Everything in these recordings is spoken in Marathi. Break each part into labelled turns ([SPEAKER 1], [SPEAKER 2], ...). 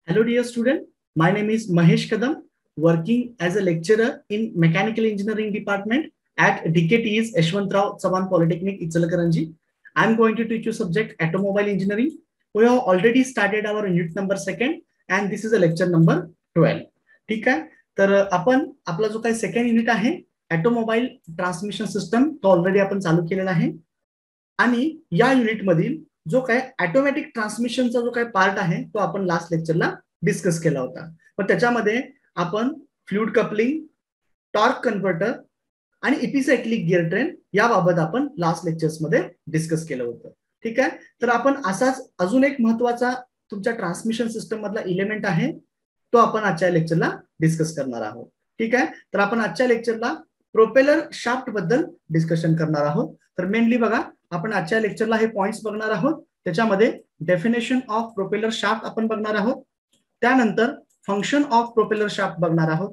[SPEAKER 1] Hello dear student, my name is Mahesh Kadam, working as a lecturer in Mechanical Engineering Department at DKT's Yashwantrao Chavan Polytechnic, Ichalkaranji. I am going to teach you subject Automobile Engineering. We have already started our unit number 2nd and this is a lecture number 12. ठीक आहे, तर आपण आपला जो काही सेकंड युनिट आहे ऑटोमोबाईल ट्रान्समिशन सिस्टम तो ऑलरेडी आपण चालू केलेला आहे आणि या युनिट मधील जो काय ऑटोमॅटिक ट्रान्समिशनचा जो काय पार्ट आहे तो आपण लास्ट लेक्चरला डिस्कस केला होता. पण त्याच्यामध्ये आपण फ्लुइड कपलिंग, टॉर्क कन्व्हर्टर आणि इपिसायक्लिक गिअर ट्रेन याबाबत आपण लास्ट लेक्चर्स मध्ये डिस्कस केलं होतं. ठीक आहे, तर आपण असाच अजून एक महत्त्वाचा तुमच्या ट्रान्समिशन सिस्टम मधला एलिमेंट आहे तो आपण आजच्या लेक्चरला डिस्कस करणार आहोत. ठीक आहे, तर आपण आजच्या लेक्चरला प्रोपेलर शाफ्ट बद्दल डिस्कशन करणार आहोत. तर मेनली बघा, आपण आजच्या लेक्चरला हे पॉइंट्स बघणार आहोत. त्याच्यामध्ये डेफिनेशन ऑफ प्रोपेलर शाफ्ट आपण बघणार आहोत, त्यानंतर फंक्शन ऑफ प्रोपेलर शाफ्ट बघणार आहोत,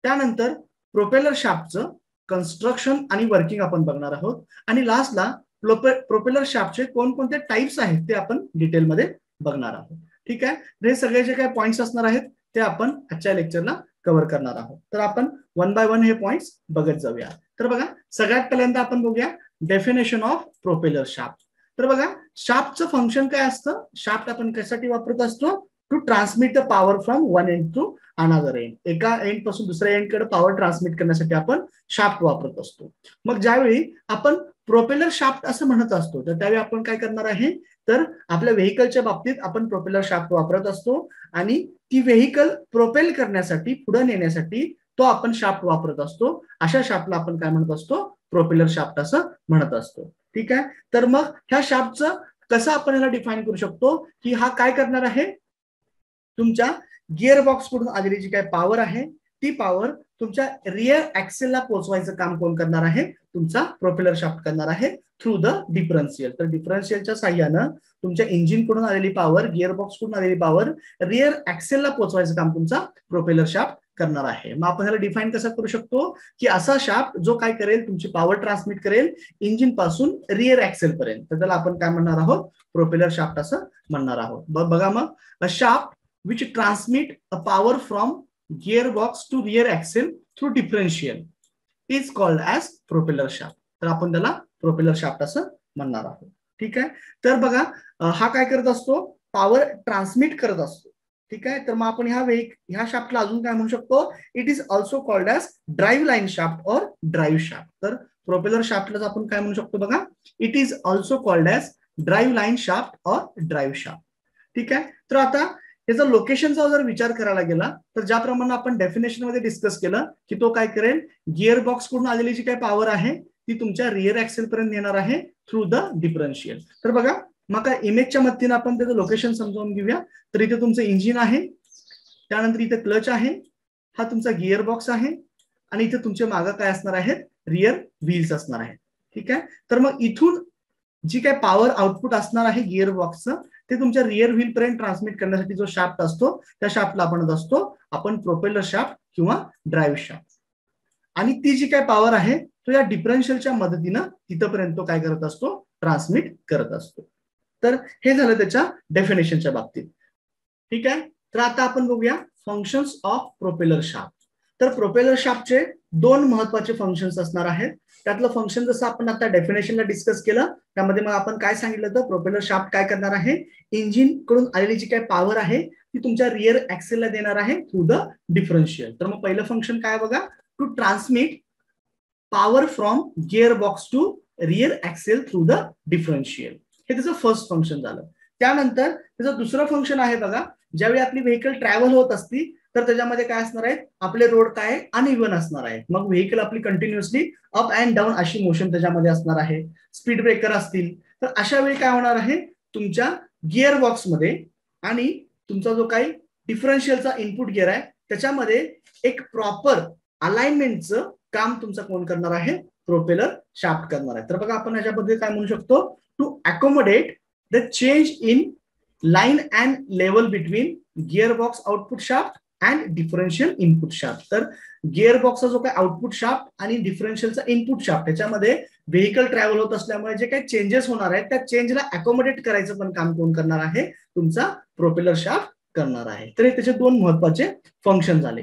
[SPEAKER 1] त्यानंतर प्रोपेलर शाफ्टचं कन्स्ट्रक्शन आणि वर्किंग आपण बघणार आहोत आणि लास्टला प्रोपेलर शाफ्टचे कोणकोणते टाइप्स आहेत ते आपण डिटेलमध्ये बघणार आहोत. ठीक आहे, हे सगळे जे काही पॉइंट्स असणार आहेत ते आपण आजच्या लेक्चरला कव्हर करणार आहोत. तर आपण वन बाय वन हे पॉइंट्स बघत जाऊया. तर बघा, सगळ्यात पहिल्यांदा आपण बघूया डेफिनेशन ऑफ प्रोपेलर शाफ्ट. तर बघा, शाफ्टचं फंक्शन काय असतं, शाफ्ट आपण कशासाठी वापरत असतो, to transmit the power from one end to another end. एका एंड पासून दुसऱ्या एंड कडे पॉवर ट्रान्समिट करण्यासाठी आपण शाफ्ट वापरत असतो. मग ज्यावेळी आपण प्रोपेलर शाफ्ट असं म्हणत असतो तर त्यावेळी आपण काय करणार आहे, तर आपल्या व्हेकलच्या बाबतीत आपण प्रोपेलर शाफ्ट वापरत असतो आणि ती व्हेकल प्रोपेल करण्यासाठी, पुढे नेण्यासाठी तो आपण शाफ्ट वापरत असतो. अशा शाफ्टला आपण काय म्हणत असतो, प्रोपेलर शाफ्ट असं म्हणत असतो. ठीक आहे, तर मग ह्या शाफ्टचं कसं आपण याला डिफाईन करू शकतो की हा काय करणार आहे, तुमच्या गिअर बॉक्स कडून आलेली जी काय पॉवर आहे ती पॉवर तुमच्या रिअर ऍक्सेलला पोहोचवायचं काम कोण करणार आहे, तुमचा प्रोपेलर शाफ्ट करणार आहे थ्रू द डिफरन्शियल. तर डिफरन्शियलच्या साह्यानं तुमच्या इंजिन कडून आलेली पॉवर, गिअर बॉक्स कडून आलेली पॉवर रिअर ऍक्सेलला पोहोचवायचं काम तुमचा प्रोपेलर शाफ्ट करणार आहे. मग आपण ह्याला डिफाईन कसं करू शकतो की असा शाफ्ट जो काय करेल, तुमची पॉवर ट्रान्समिट करेल इंजिन पासून रिअर ऍक्सेल पर्यंत, तर त्याला आपण काय म्हणणार आहोत, प्रोपेलर शाफ्ट असं म्हणणार आहोत. बघा, मग अ shaft which transmit a power from gearbox to rear axle through differential is called as propeller shaft. तर आपण त्याला प्रोपेलर शाफ्ट असं म्हणणार आहोत. ठीक आहे, तर बघा, हा काय करत असतो, पॉवर ट्रान्समिट करत असतो. ठीक आहे, तर मग आपण ह्या शाफ्टला अजून काय म्हणू शकतो, it is also called as drive line shaft और ड्राईव्ह शाफ्ट. तर प्रोपेलर शाफ्टला आपण काय म्हणू शकतो, बघा, it is also called as drive line shaft और ड्राईव्ह शाफ्ट. ठीक आहे, तर आता याचा लोकेशनचा जर विचार करायला गेला तर ज्याप्रमाणे आपण डेफिनेशन मध्ये डिस्कस केलं की तो काय करेल, गिअर बॉक्स कडून आलेली जी काही पॉवर आहे ती तुमच्या रिअर ऍक्सेल पर्यंत येणार आहे थ्रू द डिफरन्शियल. तर बघा, मग इमेजच्या मदतीने आपण त्याचं लोकेशन समजावून घेऊया. तर इथे तुमचं इंजिन आहे, त्यानंतर इथे क्लच आहे, हा तुमचा गिअर बॉक्स आहे आणि इथे तुमचे मागं काय असणार आहेत, रिअर व्हील्स असणार आहेत. ठीक आहे, तर मग इथून जी काय पॉवर आउटपुट असणार आहे गिअर बॉक्सचं ते तुमच्या रिअर व्हील पर्यंत ट्रान्समिट करण्यासाठी जो शाफ्ट असतो त्या शाफ्टला आपण प्रोपेलर शाफ्ट किंवा ड्राईव्ह शाफ्ट. आणि ती जी काय पॉवर आहे तो या डिफरन्शियलच्या मदतीनं तिथपर्यंत काय करत असतो, ट्रान्समिट करत असतो. तर हे झालं त्याच्या डेफिनेशनच्या बाबतीत. ठीक आहे, तर आता आपण बघूया फंक्शन्स ऑफ प्रोपेलर शाफ्ट. तर प्रोपेलर शाफ्टचे दोन महत्वाचे फंक्शन्स असणार आहेत. त्यातलं फंक्शन जसं आपण आता डेफिनेशनला डिस्कस केलं त्यामध्ये मग आपण काय सांगितलं, तर प्रोपेलर शाफ्ट काय करणार आहे, इंजिन कडून आलेली जी काही पॉवर आहे ती तुमच्या रिअर ऍक्सेलला देणार आहे थ्रू द डिफरन्शियल. तर मग पहिलं फंक्शन काय बघा, to transmit power from gear box to rear axle through the differential. हे त्याचं फर्स्ट फंक्शन झालं. त्यानंतर त्याचं दुसरं फंक्शन आहे बघा, ज्यावेळी आपली व्हेकल ट्रॅव्हल होत असती तर त्याच्यामध्ये काय असणार आहे, आपले रोड काय अनइव्हन असणार आहे. मग व्हेकल आपली कंटिन्युअसली अप अँड डाऊन अशी मोशन त्याच्यामध्ये असणार आहे. स्पीड ब्रेकर असतील तर अशा वेळी काय होणार आहे, तुमच्या गिअर बॉक्स मध्ये आणि तुमचा जो काही डिफरन्शियलचा इनपुट गिअर आहे त्याच्यामध्ये एक प्रॉपर अलाइनमेंटचं काम तुमचं कोण करणार आहे, प्रोपेलर शाफ्ट करणार आहे. तर बघा, आपण याच्याबद्दल काय म्हणू शकतो, to accommodate the change in line and level between gear box output shaft and differential input shaft. तर गिअर बॉक्सचा जो काही आउटपुट शाफ्ट आणि डिफरन्शियलचा इनपुट शाफ्ट त्याच्यामध्ये व्हेकल ट्रॅव्हल होत असल्यामुळे जे काही चेंजेस होणार आहेत त्या चेंजला अकोमोडेट करायचं पण काम कोण करणार आहे, तुमचा प्रोपेलर शाफ्ट करणार आहे. तर हे त्याचे दोन महत्वाचे फंक्शन झाले.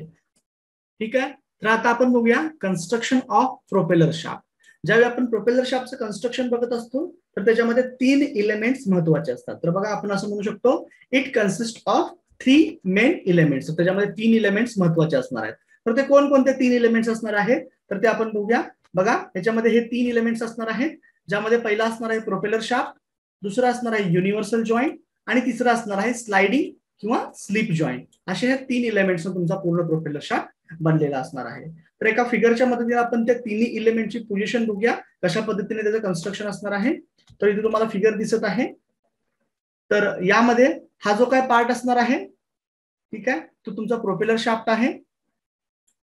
[SPEAKER 1] ठीक आहे. तर आता आपण बघूया कन्स्ट्रक्शन ऑफ प्रोपेलर शाफ्ट. ज्यावेळी आपण प्रोपेलर शाफ्टचं कन्स्ट्रक्शन बघत असतो तर त्याच्यामध्ये 3 एलिमेंट्स महत्वाचे असतात. तर बघा आपण असं म्हणू शकतो it consist of 3 main elements. त्याच्यामध्ये 3 एलिमेंट्स महत्वाचे असणार आहेत. तर ते कोणकोणते 3 एलिमेंट्स असणार आहेत तर ते आपण बघूया. बघा याच्यामध्ये हे 3 एलिमेंट्स असणार आहेत, ज्यामध्ये पहिला असणार आहे प्रोपेलर शाफ्ट, दुसरा असणार आहे युनिव्हर्सल जॉईंट आणि तिसरा असणार आहे स्लाइडिंग किंवा स्लिप जॉईंट. असे हे 3 एलिमेंट्स तुमचा पूर्ण प्रोपेलर शाफ्ट बनलेला असणार आहे. तर एका फिगरच्या मदतीने आपण त्या तिन्ही एलिमेंटची पोझिशन बघूया, कशा पद्धतीने त्याचं कन्स्ट्रक्शन असणार आहे. तर इथे तुम्हाला फिगर दिसत आहे. तर यामध्ये हा जो काय पार्ट असणार आहे, ठीक आहे, तो तुमचा प्रोपेलर शाफ्ट आहे.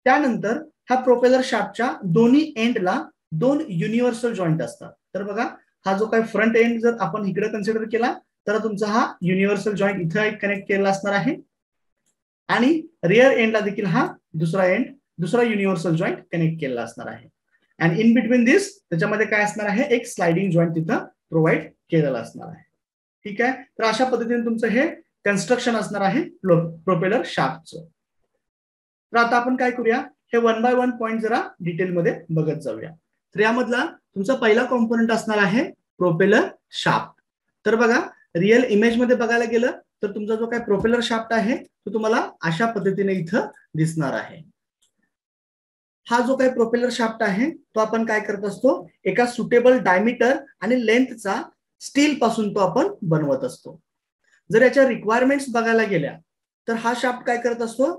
[SPEAKER 1] त्यानंतर हा प्रोपेलर शाफ्टच्या दोन्ही एंडला 2 युनिव्हर्सल जॉईंट असतात. तर बघा हा जो काय फ्रंट एंड जर आपण इकडे कन्सिडर केला तर तुमचा हा युनिव्हर्सल जॉईंट इथं एक कनेक्ट केलेला असणार आहे आणि रिअर एंडला देखील हा दुसरा युनिव्हर्सल जॉईंट कनेक्ट केलेला असणार आहे. अँड इन बिटवीन दिस त्याच्यामध्ये काय असणार आहे, एक स्लाइडिंग जॉईंट तिथं प्रोव्हाइड केलेला असणार आहे. ठीक आहे. तर अशा पद्धतीने तुमचं हे कन्स्ट्रक्शन असणार आहे प्रोपेलर शाफ्टचं. तर आता आपण काय करूया, हे 1 बाय 1 पॉइंट जरा डिटेलमध्ये बघत जाऊया. तर यामधला तुमचा पहिला कॉम्पोनंट असणार आहे प्रोपेलर शाफ्ट. तर बघा रिअल इमेज मध्ये बघायला गेलं तर तुमचा जो काय प्रोपेलर शाफ्ट आहे तो तुम्हाला अशा पद्धतीने इथं दिसणार आहे. हा जो काही प्रोपेलर शाफ्ट आहे तो आपण काय करत असतो, एका सुटेबल डायमीटर आणि लेंथचा स्टील पासून तो आपण बनवत असतो. जर याच्या रिक्वायरमेंट्स बघायला गेल्या तर हा शाफ्ट काय करत असतो,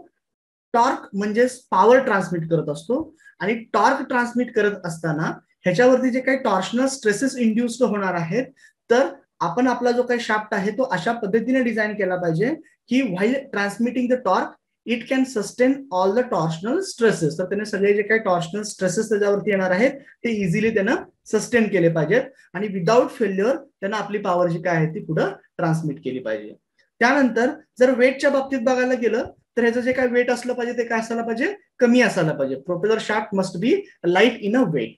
[SPEAKER 1] टॉर्क म्हणजे पॉवर ट्रान्समिट करत असतो. आणि टॉर्क ट्रान्समिट करत असताना ह्याच्यावरती जे काही टॉर्शनल स्ट्रेसेस इंड्यूस्ड होणार आहेत, तर आपण आपला जो काही शाफ्ट आहे तो अशा पद्धतीने डिझाईन केला पाहिजे की while transmitting the torque it can sustain all the torsional stresses. तर त्याने सगळे जे काही टॉर्शनल स्ट्रेसेस त्याच्यावरती येणार आहेत ते इझिली त्यानं सस्टेन केले पाहिजेत आणि विदाउट फेल्युअर त्यानं आपली पॉवर जी काय आहे ती पुढे ट्रान्समिट केली पाहिजे. त्यानंतर जर वेटच्या बाबतीत बघायला गेलं तर ह्याचं जे काय वेट असलं पाहिजे ते काय असायला पाहिजे, कमी असायला पाहिजे. Propeller shaft must be light in a weight.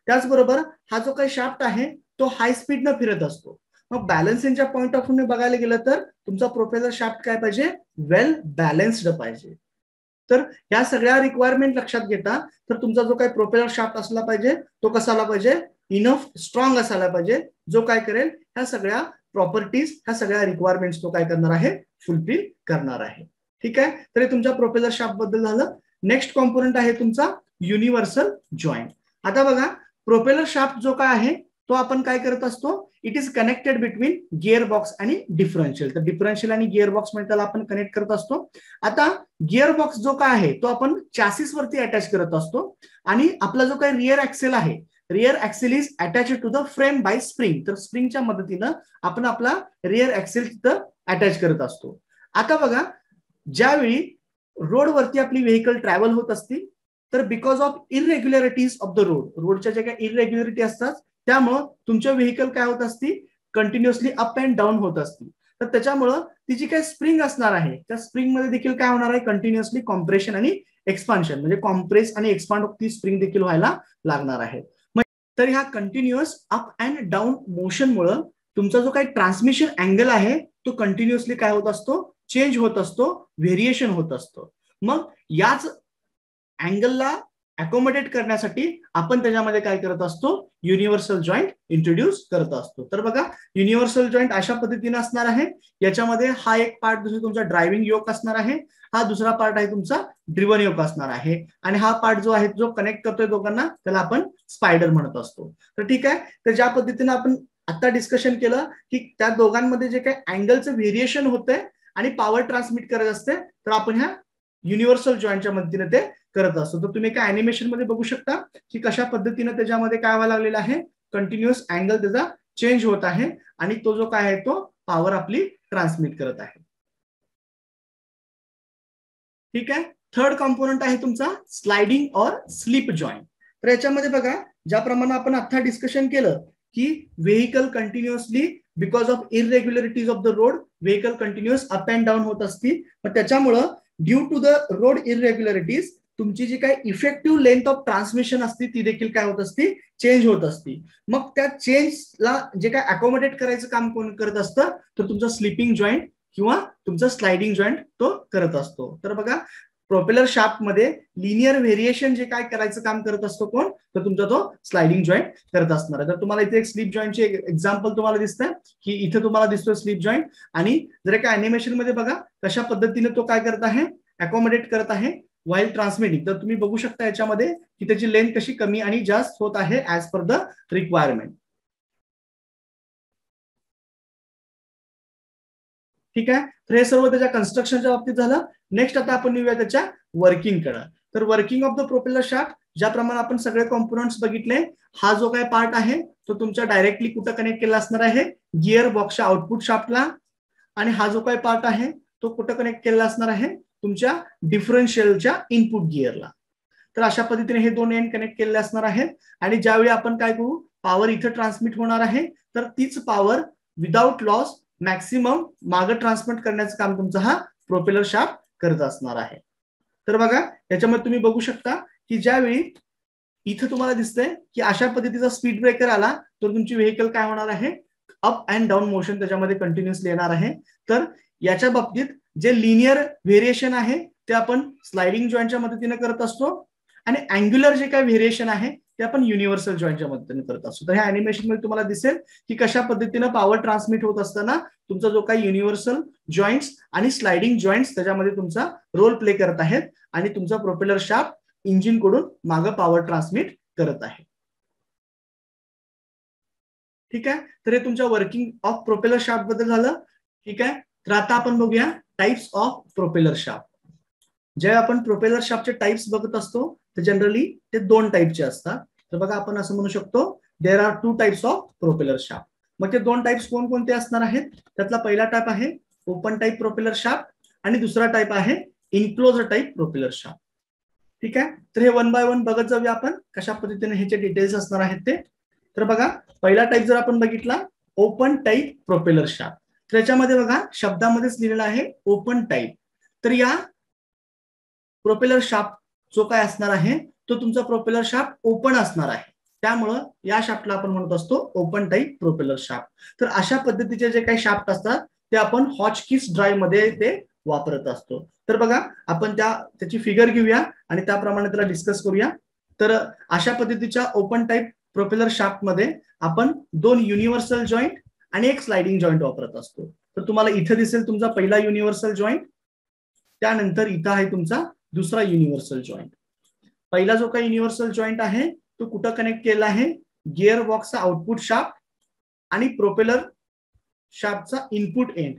[SPEAKER 1] त्याचबरोबर हा जो काही शाफ्ट आहे तो हाय स्पीडनं फिरत असतो. मग बॅलन्सिंगच्या पॉईंट ऑफ व्ह्यू बघायला गेलं तर तुमचा प्रोपेलर शाफ्ट काय पाहिजे, वेल बॅलन्स्ड पाहिजे. तर या सगळ्या रिक्वायरमेंट लक्षात घेता तर तुमचा जो काही प्रोपेलर शाफ्ट असला पाहिजे तो कसा आला पाहिजे, इनफ स्ट्रॉंग असायला पाहिजे, जो काय करेल ह्या सगळ्या प्रॉपर्टीज ह्या सगळ्या रिक्वायरमेंट्स तो काय करणार आहे, फुलफिल करणार आहे. ठीक आहे. तर हे तुमच्या प्रोपेलर शाफ्ट बद्दल झालं. नेक्स्ट कॉम्पोनंट आहे तुमचा युनिव्हर्सल जॉईंट. आता बघा प्रोपेलर शाफ्ट जो काय आहे तो आपण काय करत असतो, it is connected between gear box आणि डिफरन्शियल. तर डिफरन्शियल आणि गिअर बॉक्स मध्ये त्याला आपण कनेक्ट करत असतो. आता गिअर बॉक्स जो काय आहे तो आपण चॅसिस वरती अटॅच करत असतो आणि आपला जो काही रिअर ऍक्सेल आहे, rear axle is attached to the frame by spring. तर स्प्रिंगच्या मदतीनं आपण आपला रिअर ऍक्सेल तिथं अटॅच करत असतो. आता बघा ज्यावेळी रोडवरती आपली व्हेकल ट्रॅव्हल होत असती तर because of irregularities of the रोडच्या ज्या काही इरेग्युलरिटी असतात त्यामुळं तुमच्या व्हेकल काय होत असती, कंटिन्युअसली अप अँड डाऊन होत असती. तर त्याच्यामुळं ती जी काही स्प्रिंग असणार आहे त्या स्प्रिंग मध्ये देखील काय होणार आहे, कंटिन्युअसली कॉम्प्रेशन आणि एक्सपान्शन म्हणजे कॉम्प्रेस आणि एक्सपांड ती स्प्रिंग देखील व्हायला लागणार आहे. तर ह्या कंटिन्युअस अप अँड डाऊन मोशनमुळं तुमचा जो काही ट्रान्समिशन अँगल आहे तो कंटिन्युअसली काय होत असतो, चेंज होत असतो, व्हेरिएशन होत असतो. मग याच अँगलला अकोमोडेट करण्यासाठी आपण त्याच्यामध्ये काय करत असतो, युनिव्हर्सल जॉईंट इंट्रोड्यूस करत असतो. तर बघा युनिव्हर्सल जॉईंट अशा पद्धतीने असणार आहे. याच्यामध्ये हा एक पार्ट दुसरा तुमचा ड्रायव्हिंग योक असणार आहे, हा दुसरा पार्ट आहे तुमचा ड्रिव्हन योक असणार आहे आणि हा पार्ट जो आहे जो कनेक्ट करतोय दोघांना त्याला आपण स्पायडर म्हणत असतो. तर ठीक आहे. तर ज्या पद्धतीने आपण आता डिस्कशन केलं की त्या दोघांमध्ये जे काही अँगलचं व्हेरिएशन होतंय आणि पॉवर ट्रान्समिट करत असते तर आपण ह्या युनिव्हर्सल जॉईंटच्या मदतीने ते करत असतो. तर तुम्ही एका अॅनिमेशन मध्ये बघू शकता की कशा पद्धतीने त्याच्यामध्ये काय व्हायला लागलेलं आहे, कंटिन्युअस अँगल त्याचा चेंज होत आहे आणि तो जो काय आहे तो पॉवर आपली ट्रान्समिट करत आहे. ठीक आहे. थर्ड कॉम्पोनंट आहे तुमचा स्लाइडिंग और स्लिप जॉईंट. तर याच्यामध्ये बघा ज्याप्रमाणे आपण आता डिस्कशन केलं की vehicle continuously because of irregularities of the road vehicle continuous up and down होत असती. मग त्याच्यामुळं due to the road irregularities तुमची जी काही इफेक्टिव्ह लेंथ ऑफ ट्रान्समिशन असते ती देखील काय होत असती, चेंज होत असती. मग त्या चेंजला जे काय अकोमोडेट करायचं काम कोण करत असतं तर तुमचं स्लिपिंग जॉईंट किंवा तुमचा स्लाइडिंग जॉईंट तो करत असतो. तर बघा प्रोपेलर शाफ्ट मध्ये लिनियर व्हेरिएशन जे काय करायचं काम करत असतो कोण, तर तुमचा तो स्लाइडिंग जॉईंट करत असणार आहे. तर तुम्हाला इथे एक स्लिप जॉईंटचे एक्झाम्पल तुम्हाला दिसतंय की इथे तुम्हाला दिसतोय स्लिप जॉईंट, आणि जर एका अॅनिमेशन मध्ये बघा कशा पद्धतीने तो काय करत आहे, अकोमोडेट करत आहे व्हाईल ट्रान्समिटिंग. तर तुम्ही बघू शकता याच्यामध्ये की त्याची लेंथ कशी कमी आणि जास्त होत आहे ऍज पर द रिक्वायरमेंट. ठीक आहे. तर हे सर्व त्याच्या कन्स्ट्रक्शनच्या बाबतीत झालं. नेक्स्ट आता आपण येऊया त्याच्या वर्किंग कडे. तर working of the propeller shaft, ज्याप्रमाणे आपण सगळे कॉम्पोनंट्स बघितले, हा जो काय पार्ट आहे तो तुमच्या डायरेक्टली कुठं कनेक्ट केला असणार आहे, गिअर बॉक्सच्या आउटपुट शाफ्टला, आणि हा जो काय पार्ट आहे तो कुठं कनेक्ट केला असणार आहे, तुमच्या डिफरन्शियलच्या इनपुट गिअरला. तर अशा पद्धतीने हे दोन एंड कनेक्ट केलेले असणार आहेत. आणि ज्यावेळी आपण काय करू, पॉवर इथं ट्रान्समिट होणार आहे, तर तीच पॉवर विदाउट लॉस मॅक्सिमम मागे ट्रान्समिट करण्याचं काम तुमचा हा प्रोपेलर शाफ्ट करत असणार आहे. तर बघा याच्यामध्ये तुम्ही बघू शकता की ज्यावेळी इथं तुम्हाला दिसतंय की अशा पद्धतीचा स्पीड ब्रेकर आला तर तुमची व्हेकल काय होणार आहे, अप अँड डाऊन मोशन त्याच्यामध्ये कंटिन्युअसली येणार आहे. तर याच्या बाबतीत जे लिनियर व्हेरिएशन आहे ते आपण स्लाइडिंग जॉईंटच्या मदतीने करत असतो, आणि अँग्युलर जे काय व्हेरिएशन आहे ते आपण युनिव्हर्सल जॉईंटच्या मदतीने करत असतो. तर ह्या अॅनिमेशन मध्ये तुम्हाला दिसेल की कशा पद्धतीने पॉवर ट्रान्समिट होत असताना तुमचा जो काही युनिव्हर्सल जॉईंट्स आणि स्लाइडिंग जॉईंट्स त्याच्यामध्ये तुमचा रोल प्ले करत आहेत, आणि तुमचा प्रोपेलर शाफ्ट इंजिन कडून मागे पॉवर ट्रान्समिट करत आहे. ठीक आहे. तर हे तुमच्या वर्किंग ऑफ प्रोपेलर शाफ्ट बद्दल झालं. ठीक आहे. तर आता आपण बघूया टाइप्स ऑफ प्रोपेलर शाफ्ट. जेव्हा आपण प्रोपेलर शाफ्टचे टाइप्स बघत असतो तर जनरली ते दोन टाइपचे असतात. तर बघा आपण असं म्हणू शकतो there are two types of propeller shaft. मग ते दोन टाइप्स कोणकोणते असणार आहेत, त्यातला पहिला टाइप आहे ओपन टाइप प्रोपेलर शाफ्ट, आणि दुसरा टाइप आहे इनक्लोज टाइप प्रोपेलर शाफ्ट. ठीक आहे. तर हे वन बाय वन बघत जाऊया आपण कशा पद्धतीने ह्याचे डिटेल्स असणार आहेत ते. तर बघा पहिला टाइप जर आपण बघितला ओपन टाइप प्रोपेलर शाफ्ट, तर याच्यामध्ये बघा शब्दामध्येच लिहिलेलं आहे ओपन टाइप. तर या प्रोपेलर शाफ्ट जो काय असणार आहे तो तुमचा प्रोपेलर शाफ्ट ओपन असणार आहे, त्यामुळं या शाफ्टला आपण म्हणत असतो ओपन टाइप प्रोपेलर शाफ्ट. तर अशा पद्धतीचे जे काही शाफ्ट असतात ते आपण हॉचकिस ड्राईव्ह मध्ये ते वापरत असतो. तर बघा आपण त्याची फिगर घेऊया आणि त्याप्रमाणे त्याला डिस्कस करूया. तर अशा पद्धतीच्या ओपन टाइप प्रोपेलर शाफ्ट मध्ये आपण दोन युनिव्हर्सल जॉईंट आणि एक स्लाइडिंग जॉईंट वापरत असतो. तर तुम्हाला इथे दिसेल तुमचा पहिला युनिव्हर्सल जॉईंट, त्यानंतर इथं आहे तुमचा दुसरा युनिव्हर्सल जॉईंट. पहिला जो काही युनिव्हर्सल जॉईंट आहे तो कुठं कनेक्ट केला आहे, गिअर बॉक्सचा आउटपुट शाफ्ट आणि प्रोपेलर शाफ्टचा इनपुट एंड.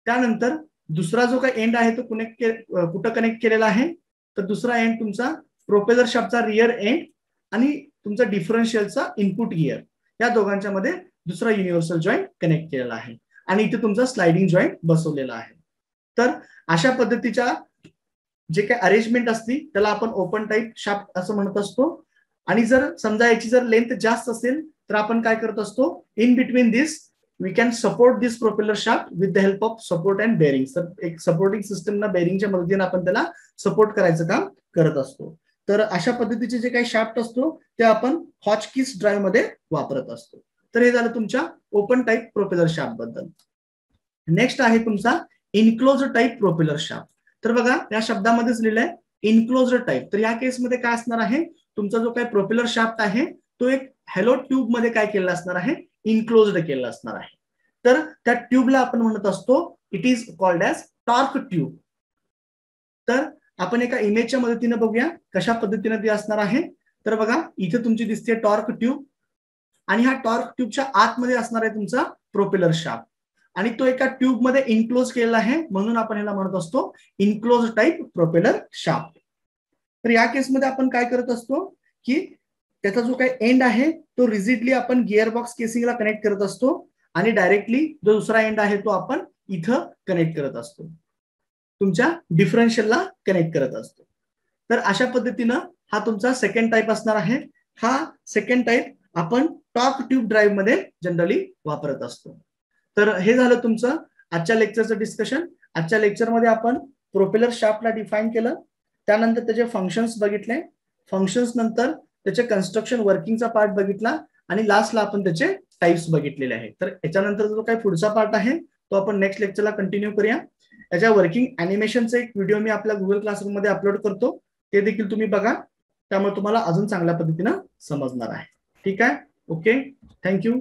[SPEAKER 1] त्यानंतर दुसरा जो काही एंड आहे तो कुठं कनेक्ट केलेला आहे, तर दुसरा एंड तुमचा प्रोपेलर शाफ्टचा रिअर एंड आणि तुमचा डिफरन्शियलचा इनपुट गिअर, या दोघांच्या मध्ये दुसरा युनिव्हर्सल जॉईंट कनेक्ट केलेला आहे, आणि इथे तुमचा स्लाइडिंग जॉईंट बसवलेला आहे. तर अशा पद्धतीच्या जे काही अरेंजमेंट असते त्याला आपण ओपन टाइप शाफ्ट असं म्हणत असतो. आणि जर समजा याची जर लेंथ जास्त असेल तर आपण काय करत असतो, in between this we can support this propeller shaft with the help of support and bearing. तर एक सपोर्टिंग सिस्टमना बेरिंगच्या मदतीने आपण त्याला सपोर्ट करायचं काम करत असतो. तर अशा पद्धतीचे जे काही शाफ्ट असतो ते आपण हॉचकिस ड्राईव्ह मध्ये वापरत असतो. तर हे झालं तुमच्या ओपन टाइप प्रोपेलर शाफ्ट बद्दल. नेक्स्ट आहे तुमचा इनक्लोज टाइप प्रोपेलर शाफ्ट. तर बघा या शब्दामध्येच लिहिलंय इनक्लोज टाइप. तर या केसमध्ये काय असणार आहे, तुमचा जो काही प्रोपेलर शाफ्ट आहे तो एक हॅलो ट्यूब मध्ये काय केलेला असणार आहे, इनक्लोज्ड केलेला असणार आहे. तर त्या ट्यूबला आपण म्हणत असतो it is called as torque tube. तर आपण एका इमेजच्या मदतीने बघूया कशा पद्धतीने ती असणार आहे. तर बघा इथे तुमची दिसते टॉर्क ट्यूब, आणि ह्या टॉर्क ट्यूबच्या आतमध्ये असणार आहे तुमचा प्रोपेलर शाफ्ट, आणि तो एका ट्यूब मध्ये इनक्लोज केलेला आहे, म्हणून आपण ह्याला म्हणत असतो इनक्लोज टाइप प्रोपेलर शाफ्ट. तर या केसमध्ये आपण काय करत असतो की त्याचा जो काही एंड आहे तो रिजिडली आपण गिअर बॉक्स केसिंगला कनेक्ट करत असतो, आणि डायरेक्टली जो दुसरा एंड आहे तो आपण इथं कनेक्ट करत असतो, तुमच्या डिफरन्शियलला कनेक्ट करत असतो. तर अशा पद्धतीनं हा तुमचा सेकंड टाइप असणार आहे. हा सेकंड टाइप आपण टॉर्क ट्यूब ड्राईव्ह मध्ये जनरली वापरत असतो. तर हे झालं तुमचं आजच्या लेक्चरचं डिस्कशन. आजच्या लेक्चरमध्ये आपण प्रोपेलर शाफ्टला डिफाईन केलं, त्यानंतर त्याचे फंक्शन्स बघितले, फंक्शन्स नंतर त्याचे कन्स्ट्रक्शन वर्किंगचा पार्ट बघितला, आणि लास्टला आपण त्याचे टाइप्स बघितलेले आहेत. तर याच्यानंतर जो काही पुढचा पार्ट आहे तो आपण नेक्स्ट लेक्चरला कंटिन्यू करूया. याच्या वर्किंग अॅनिमेशनचा एक व्हिडिओ मी आपल्या गुगल क्लासरूम मध्ये अपलोड करतो, ते देखील तुम्ही बघा, त्यामुळे तुम्हाला अजून चांगल्या पद्धतीनं समजणार आहे. ठीक आहे, ओके, थँक्यू.